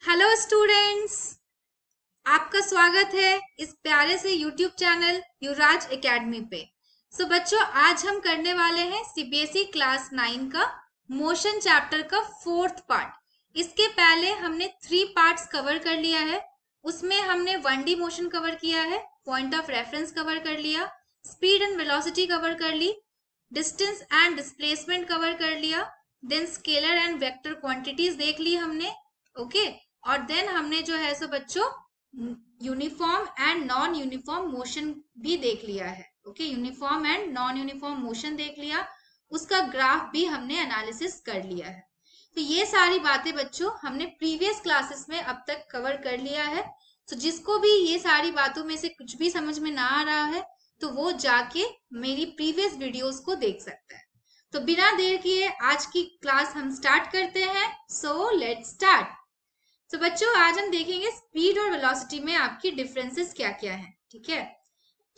Hello students, आपका स्वागत है इस प्यारे से यूट्यूब चैनल युवराज एकेडमी पे। बच्चों, आज हम करने वाले हैं सीबीएसई क्लास 9 का मोशन चैप्टर का 4th पार्ट। इसके पहले हमने 3 पार्ट्स कवर कर लिया है। उसमें हमने 1D मोशन कवर किया है, पॉइंट ऑफ रेफरेंस कवर कर लिया, स्पीड एंड वेलोसिटी कवर कर ली, डिस्टेंस एंड डिस्प्लेसमेंट कवर कर लिया, then scalar and vector quantities देख ली हमने। ओके, और देन हमने जो है सो बच्चों uniform and non uniform motion भी देख लिया है। Okay, uniform and non uniform motion देख लिया, उसका ग्राफ भी हमने एनालिसिस कर लिया है। तो ये सारी बातें बच्चों हमने प्रीवियस क्लासेस में अब तक कवर कर लिया है। तो जिसको भी ये सारी बातों में से कुछ भी समझ में ना आ रहा है तो वो जाके मेरी प्रीवियस वीडियोस को देख सकता है। तो बिना देर किए आज की क्लास हम स्टार्ट करते हैं। So let's start. तो बच्चों, आज हम देखेंगे स्पीड और वेलोसिटी में आपकी डिफरेंसेस क्या क्या हैं। ठीक है,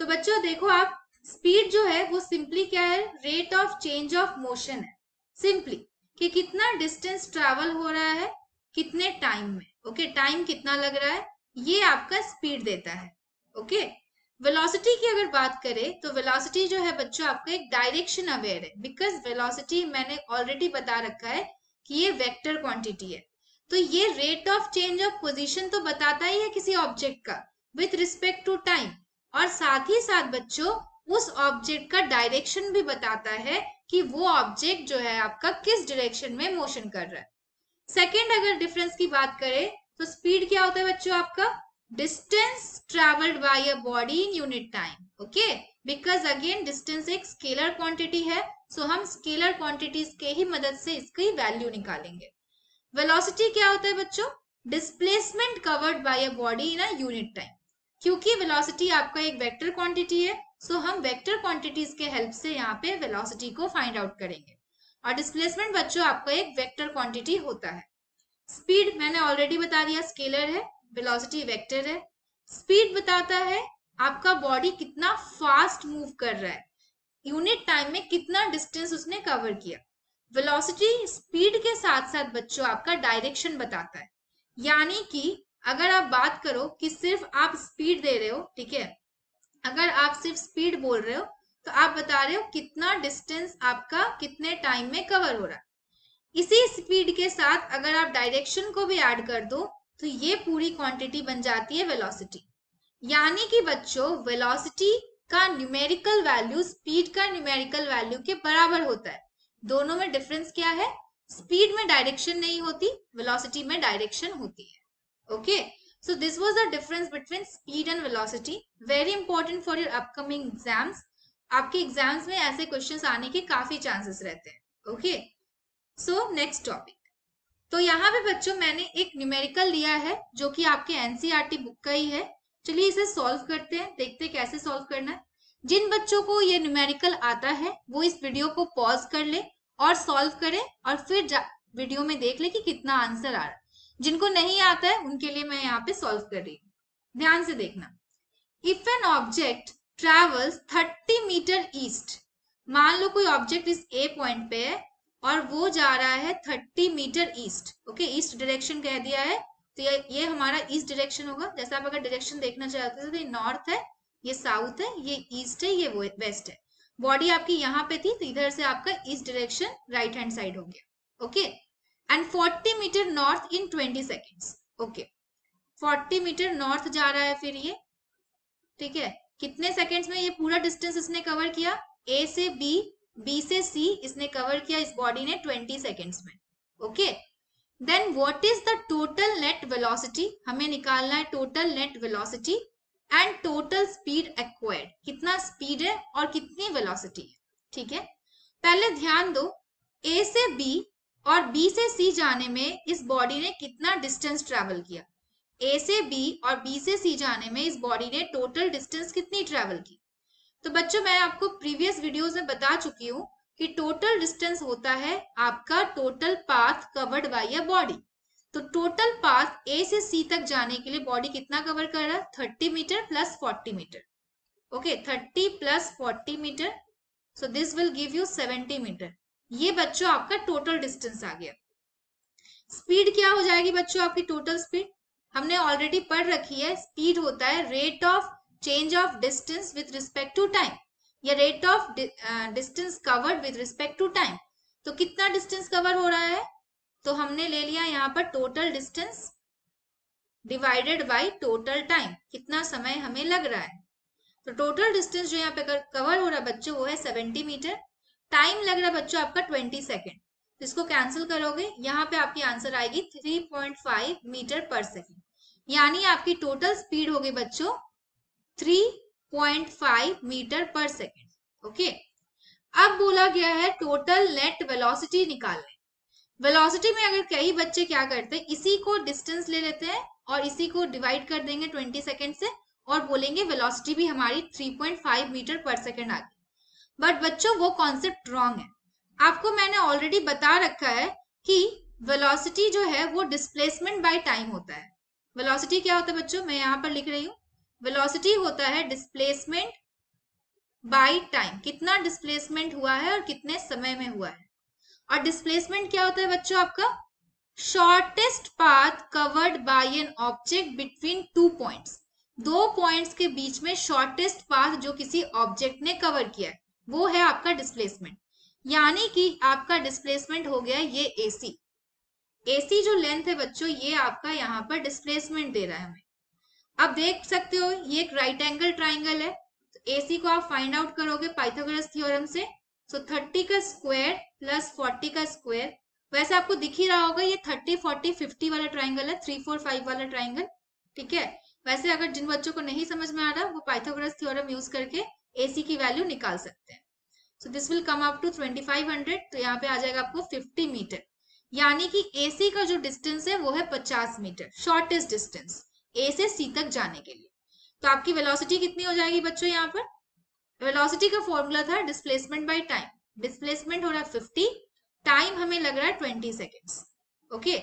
तो बच्चों देखो, आप स्पीड जो है वो सिंपली क्या है, rate of change of motion है। सिंपली कि कितना डिस्टेंस ट्रैवल हो रहा है कितने टाइम में। ओके, टाइम कितना लग रहा है, ये आपका स्पीड देता है। ओके, वेलोसिटी की अगर बात करें तो वेलोसिटी जो है बच्चों आपका एक डायरेक्शन अवेयर है, बिकॉज वेलोसिटी मैंने ऑलरेडी बता रखा है कि ये वेक्टर क्वांटिटी है। तो ये rate of change of position तो बताता ही है किसी ऑब्जेक्ट का विथ रिस्पेक्ट टू टाइम, और साथ ही साथ बच्चों उस ऑब्जेक्ट का डायरेक्शन भी बताता है कि वो ऑब्जेक्ट जो है आपका किस डायरेक्शन में मोशन कर रहा है। सेकेंड अगर डिफरेंस की बात करें तो स्पीड क्या होता है बच्चों आपका, distance travelled by a body in unit time. Okay, because again distance एक स्केलर क्वांटिटी है, सो हम स्केलर क्वांटिटीज के ही मदद से इसकी वैल्यू निकालेंगे। वेलोसिटी क्या होता है बच्चों, displacement covered by a body in a unit time. क्योंकि वेलोसिटी आपका एक वेक्टर क्वांटिटी है, सो हम वेक्टर क्वांटिटीज के हेल्प से यहाँ पे वेलोसिटी को फाइंड आउट करेंगे। और डिस्प्लेसमेंट बच्चों आपका एक वेक्टर क्वांटिटी होता है। स्पीड मैंने ऑलरेडी बता दिया, स्केलर है, वेलोसिटी वेक्टर है। स्पीड बताता है आपका बॉडी कितना फास्ट मूव कर रहा है, यूनिट टाइम में कितना डिस्टेंस उसने कवर किया। वेलोसिटी स्पीड के साथ साथ बच्चों आपका डायरेक्शन बताता है। यानी कि अगर आप बात करो कि सिर्फ आप स्पीड दे रहे हो, ठीक है, अगर आप सिर्फ स्पीड बोल रहे हो तो आप बता रहे हो कितना डिस्टेंस आपका कितने टाइम में कवर हो रहा है। इसी स्पीड के साथ अगर आप डायरेक्शन को भी ऐड कर दो तो ये पूरी क्वांटिटी बन जाती है वेलोसिटी। यानी कि बच्चों वेलोसिटी का न्यूमेरिकल वैल्यू स्पीड का न्यूमेरिकल वैल्यू के बराबर होता है। दोनों में डिफरेंस क्या है, स्पीड में डायरेक्शन नहीं होती, वेलोसिटी में डायरेक्शन होती है। Okay, so this was the difference between speed and velocity, very important for your upcoming exams। आपके एग्जाम्स में ऐसे क्वेश्चंस आने के काफी चांसेस रहते हैं। Okay, so next topic. तो यहाँ पे बच्चों मैंने एक न्यूमेरिकल लिया है जो कि आपके एनसीईआरटी बुक का ही है। चलिए इसे सॉल्व करते हैं, देखते हैं कैसे सॉल्व करना है। जिन बच्चों को ये न्यूमेरिकल आता है वो इस वीडियो को पॉज कर ले और सॉल्व करें, और फिर वीडियो में देख ले कि कितना आंसर आ रहा है। जिनको नहीं आता है उनके लिए मैं यहाँ पे सॉल्व कर रही हूँ, ध्यान से देखना। If an object travels 30 metre east, मान लो कोई ऑब्जेक्ट इस ए पॉइंट पे है और वो जा रहा है 30 metre east. Okay, east direction कह दिया है तो ये हमारा ईस्ट डायरेक्शन होगा। जैसे आप अगर डायरेक्शन देखना चाहते हो तो ये नॉर्थ है, ये साउथ है, ये ईस्ट है, ये वेस्ट है। बॉडी आपकी यहाँ पे थी तो इधर से आपका east direction right hand side हो गया। Okay, and 40 metre north in 20 seconds. Okay, 40 metre north जा रहा है फिर ये, ठीक है, कितने सेकेंड्स में ये पूरा डिस्टेंस इसने कवर किया, ए से बी, बी से सी इसने कवर किया इस बॉडी ने 20 सेकेंड्स में। Okay, then what is the total net velocity, हमें निकालना है total net velocity and total speed acquired, कितना स्पीड है और कितनी वेलोसिटी है। ठीक है, पहले ध्यान दो, ए से बी और बी से सी जाने में इस बॉडी ने कितना डिस्टेंस ट्रेवल किया। ए से बी और बी से सी जाने में इस बॉडी ने टोटल डिस्टेंस कितनी ट्रेवल की। तो बच्चों मैं आपको प्रीवियस वीडियोस में बता चुकी हूँ कि टोटल डिस्टेंस होता है आपका total path covered by a body. तो टोटल पाथ ए से सी तक जाने के लिए बॉडी कितना कवर कर रहा है, 30 metre plus 40 metre. Okay, 30 plus 40 metre, so this will give you 70 metre. ये बच्चों आपका टोटल डिस्टेंस आ गया। स्पीड क्या हो जाएगी बच्चों आपकी टोटल स्पीड? हमने ऑलरेडी पढ़ रखी है, स्पीड होता है rate of change of distance with respect to time, या rate of distance covered with respect to time. तो कितना डिस्टेंस कवर हो रहा है? तो हमने ले लिया यहाँ पर total distance divided by total time, कितना समय हमें लग रहा है। तो टोटल डिस्टेंस जो यहाँ पे कवर हो रहा है बच्चों वो है 70 मीटर, टाइम लग रहा है बच्चों आपका 20 सेकेंड। तो इसको कैंसिल करोगे, यहाँ पे आपकी आंसर आएगी 3.5 मीटर पर सेकेंड, यानी आपकी टोटल स्पीड होगी बच्चों 3.5 मीटर पर सेकेंड। ओके, अब बोला गया है टोटल नेट वेलोसिटी निकालने। वेलोसिटी में अगर कई बच्चे क्या करते हैं, इसी को डिस्टेंस ले लेते हैं और इसी को डिवाइड कर देंगे 20 सेकेंड से और बोलेंगे वेलोसिटी भी हमारी 3.5 मीटर पर सेकेंड आ गई। बट बच्चों वो कॉन्सेप्ट रॉन्ग है। आपको मैंने ऑलरेडी बता रखा है कि वेलोसिटी जो है वो डिस्प्लेसमेंट बाय टाइम होता है। वेलोसिटी क्या होता है बच्चों, मैं यहाँ पर लिख रही हूँ, वेलोसिटी होता है डिस्प्लेसमेंट बाय टाइम, कितना डिस्प्लेसमेंट हुआ है और कितने समय में हुआ है। और डिस्प्लेसमेंट क्या होता है बच्चों आपका, shortest path covered by an object between two points, दो पॉइंट्स के बीच में शॉर्टेस्ट पाथ जो किसी ऑब्जेक्ट ने कवर किया है वो है आपका डिस्प्लेसमेंट। यानी कि आपका डिस्प्लेसमेंट हो गया ये एसी, एसी जो लेंथ है बच्चों ये आपका यहाँ पर डिस्प्लेसमेंट दे रहा है हमें। अब देख सकते हो ये एक राइट एंगल ट्राइंगल है, तो एसी को आप फाइंड आउट करोगे पाइथागोरस थ्योरम से। सो 30 का स्क्वायर प्लस 40 का स्क्वायर, वैसे आपको दिख ही रहा होगा ये 30 40 50 वाला ट्राइंगल है, 3 4 5 वाला ट्राइंगल, ठीक है। वैसे अगर जिन बच्चों को नहीं समझ में आ रहा वो पाइथागोरस थ्योरम यूज करके एसी की वैल्यू निकाल सकते हैं। So this will come up to 2500, तो यहाँ पे आ जाएगा आपको 50 मीटर, यानी कि एसी का जो डिस्टेंस है वो है 50 मीटर, शॉर्टेस्ट डिस्टेंस ए से सी तक जाने के लिए। तो आपकी वेलोसिटी कितनी हो जाएगी बच्चों, यहाँ पर वेलोसिटी का फॉर्मूला था डिस्प्लेसमेंट बाय टाइम, डिस्प्लेसमेंट हो रहा है 50, टाइम हमें लग रहा है 20 सेकेंड्स। ओके,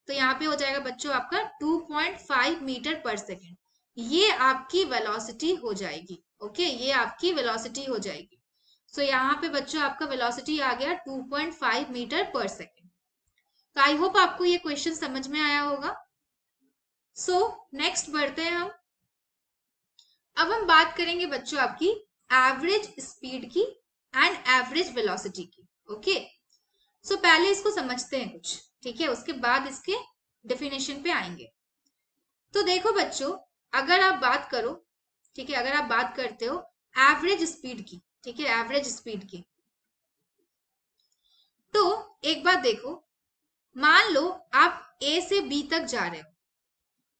तो यहाँ पे हो जाएगा बच्चों आपका 2.5 मीटर पर सेकेंड, ये आपकी वेलोसिटी हो जाएगी। ओके, ये आपकी वेलोसिटी हो जाएगी। सो यहाँ पे बच्चों आपका वेलोसिटी आ गया 2.5 मीटर पर सेकेंड। तो आई होप आपको ये क्वेश्चन समझ में आया होगा। सो नेक्स्ट बढ़ते हैं हम। अब हम बात करेंगे बच्चों आपकी एवरेज स्पीड की एंड एवरेज वेलोसिटी की। ओके, सो पहले इसको समझते हैं कुछ, ठीक है, उसके बाद इसके डेफिनेशन पे आएंगे। तो देखो बच्चों, अगर आप बात करो, ठीक है, अगर आप बात करते हो एवरेज स्पीड की, ठीक है, एवरेज स्पीड की, तो एक बात देखो, मान लो आप ए से बी तक जा रहे हो,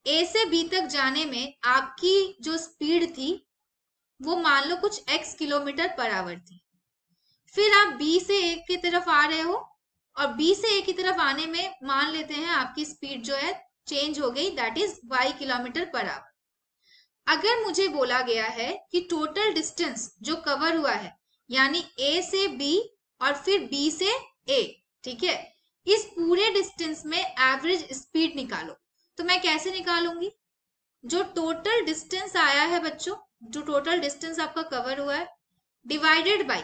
ए से बी तक जाने में आपकी जो स्पीड थी वो मान लो कुछ x किलोमीटर पर आवर थी। फिर आप बी से ए की तरफ आ रहे हो और बी से ए की तरफ आने में मान लेते हैं आपकी स्पीड जो है चेंज हो गई, that is y kilometre per hour. अगर मुझे बोला गया है कि टोटल डिस्टेंस जो कवर हुआ है, यानी ए से बी और फिर बी से ए, ठीक है, इस पूरे डिस्टेंस में एवरेज स्पीड निकालो, तो मैं कैसे निकालूंगी? जो टोटल डिस्टेंस आया है बच्चों, जो टोटल डिस्टेंस आपका कवर हुआ है डिवाइडेड बाय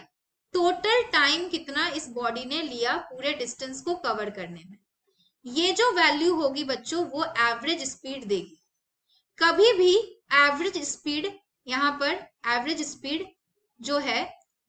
टोटल टाइम कितना इस बॉडी ने लिया पूरे डिस्टेंस को कवर करने में, ये जो वैल्यू होगी बच्चों वो एवरेज स्पीड देगी। कभी भी एवरेज स्पीड, यहाँ पर एवरेज स्पीड जो है,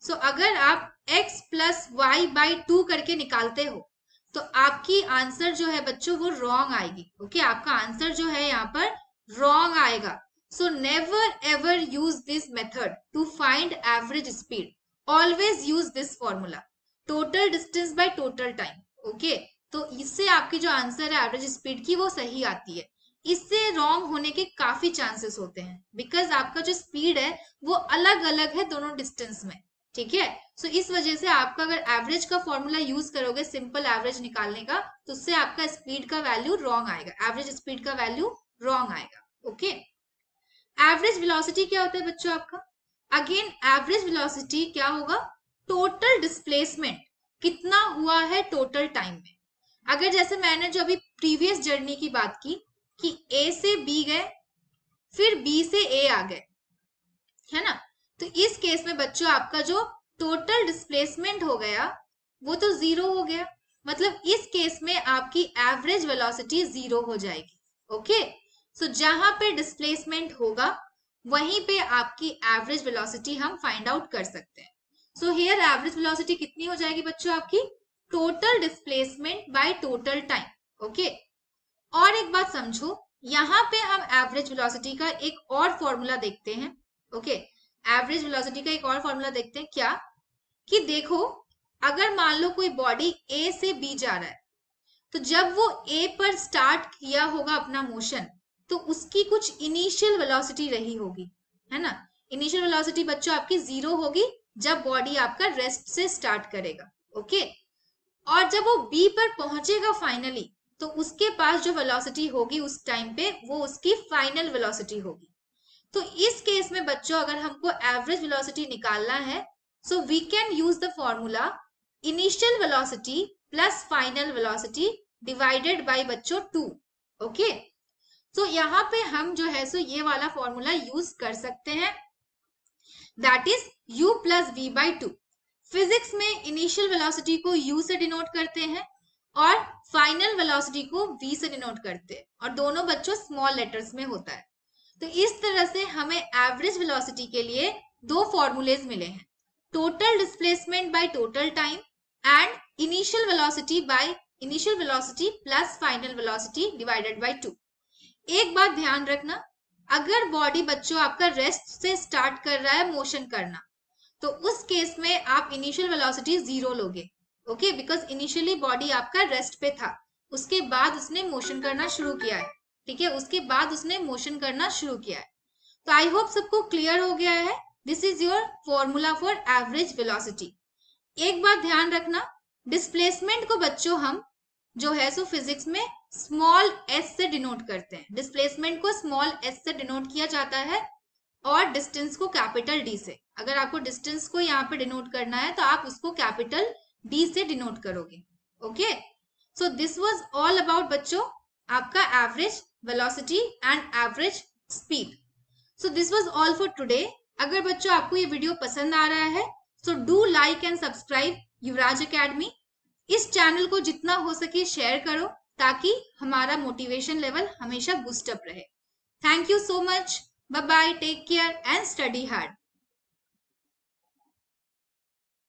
सो अगर आप x प्लस वाई बाई 2 करके निकालते हो तो आपकी आंसर जो है बच्चों वो रॉन्ग आएगी। ओके, आपका आंसर जो है यहाँ पर रॉन्ग आएगा। So never ever use this method to find average speed, always use this formula, total distance by total time. Okay, तो इससे आपकी जो आंसर है एवरेज स्पीड की वो सही आती है। इससे रॉन्ग होने के काफी चांसेस होते हैं, बिकॉज आपका जो स्पीड है वो अलग अलग है दोनों डिस्टेंस में, ठीक है। सो इस वजह से आपका अगर एवरेज का फॉर्मूला यूज करोगे सिंपल एवरेज निकालने का, तो उससे आपका स्पीड का वैल्यू रॉन्ग आएगा, एवरेज स्पीड का वैल्यू रॉन्ग आएगा। ओके, एवरेज वेलोसिटी क्या होता है बच्चों आपका? अगेन एवरेज वेलोसिटी क्या होगा? टोटल डिस्प्लेसमेंट कितना हुआ है टोटल टाइम में। अगर जैसे मैंने जो अभी प्रीवियस जर्नी की बात की कि ए से बी गए फिर बी से ए आ गए, है ना, तो इस केस में बच्चों आपका जो टोटल डिस्प्लेसमेंट हो गया वो तो 0 हो गया, मतलब इस केस में आपकी एवरेज वेलोसिटी 0 हो जाएगी। ओके, सो जहां पे डिस्प्लेसमेंट होगा वहीं पे आपकी एवरेज वेलोसिटी हम फाइंड आउट कर सकते हैं। सो हियर एवरेज वेलोसिटी कितनी हो जाएगी बच्चों आपकी? Total displacement bye total time. Okay, और एक बात समझो, यहाँ पे हम एवरेज वेलोसिटी का एक और फॉर्मूला देखते हैं। ओके, एवरेज वेलोसिटी का एक और फॉर्मूला देखते हैं। क्या कि देखो, अगर मान लो कोई बॉडी ए से बी जा रहा है, तो जब वो ए पर स्टार्ट किया होगा अपना मोशन, तो उसकी कुछ इनिशियल वेलोसिटी रही होगी, है ना। इनिशियल वेलोसिटी बच्चों आपकी 0 होगी जब बॉडी आपका रेस्ट से स्टार्ट करेगा। ओके, और जब वो बी पर पहुंचेगा फाइनली, तो उसके पास जो वेलोसिटी होगी उस टाइम पे वो उसकी फाइनल वेलोसिटी होगी। तो इस केस में बच्चों अगर हमको एवरेज वेलोसिटी निकालना है, so we can use the formula initial velocity plus final velocity divided by बच्चों 2। ओके, सो यहाँ पे हम जो है सो ये वाला फॉर्मूला यूज कर सकते हैं, that is u plus v by 2। Physics में इनिशियल वेलोसिटी को u से डिनोट करते हैं और फाइनल वेलोसिटी को v से डिनोट करते हैं, और दोनों बच्चों स्मॉल लेटर्स में होता है। तो इस तरह से हमें एवरेज वेलोसिटी के लिए दो फॉर्मूलेज मिले हैं, total displacement bye total time and initial velocity plus final velocity divided bye 2। एक बात ध्यान रखना, अगर बॉडी बच्चों आपका रेस्ट से स्टार्ट कर रहा है मोशन करना, तो उस केस में आप इनिशियल वेलोसिटी 0 लोगे। ओके, बिकॉज इनिशियली बॉडी आपका रेस्ट पे था, उसके बाद उसने मोशन करना शुरू किया है। ठीक है, उसके बाद उसने मोशन करना शुरू किया है। तो आई होप सबको क्लियर हो गया है। This is your formula for average velocity. एक बात ध्यान रखना, डिस्प्लेसमेंट को बच्चों हम जो है सो फिजिक्स में स्मॉल एस से डिनोट करते हैं। डिस्प्लेसमेंट को स्मॉल एस से डिनोट किया जाता है और डिस्टेंस को कैपिटल डी से। अगर आपको डिस्टेंस को यहाँ पे डिनोट करना है तो आप उसको कैपिटल डी से डिनोट करोगे। Okay, so this was all about बच्चों आपका average velocity and average speed. So this was all for today. अगर बच्चों आपको ये वीडियो पसंद आ रहा है, so do like and subscribe Yuvraj academy. इस चैनल को जितना हो सके शेयर करो ताकि हमारा मोटिवेशन लेवल हमेशा बूस्टअप रहे। Thank you so much, bye bye, take care and study hard.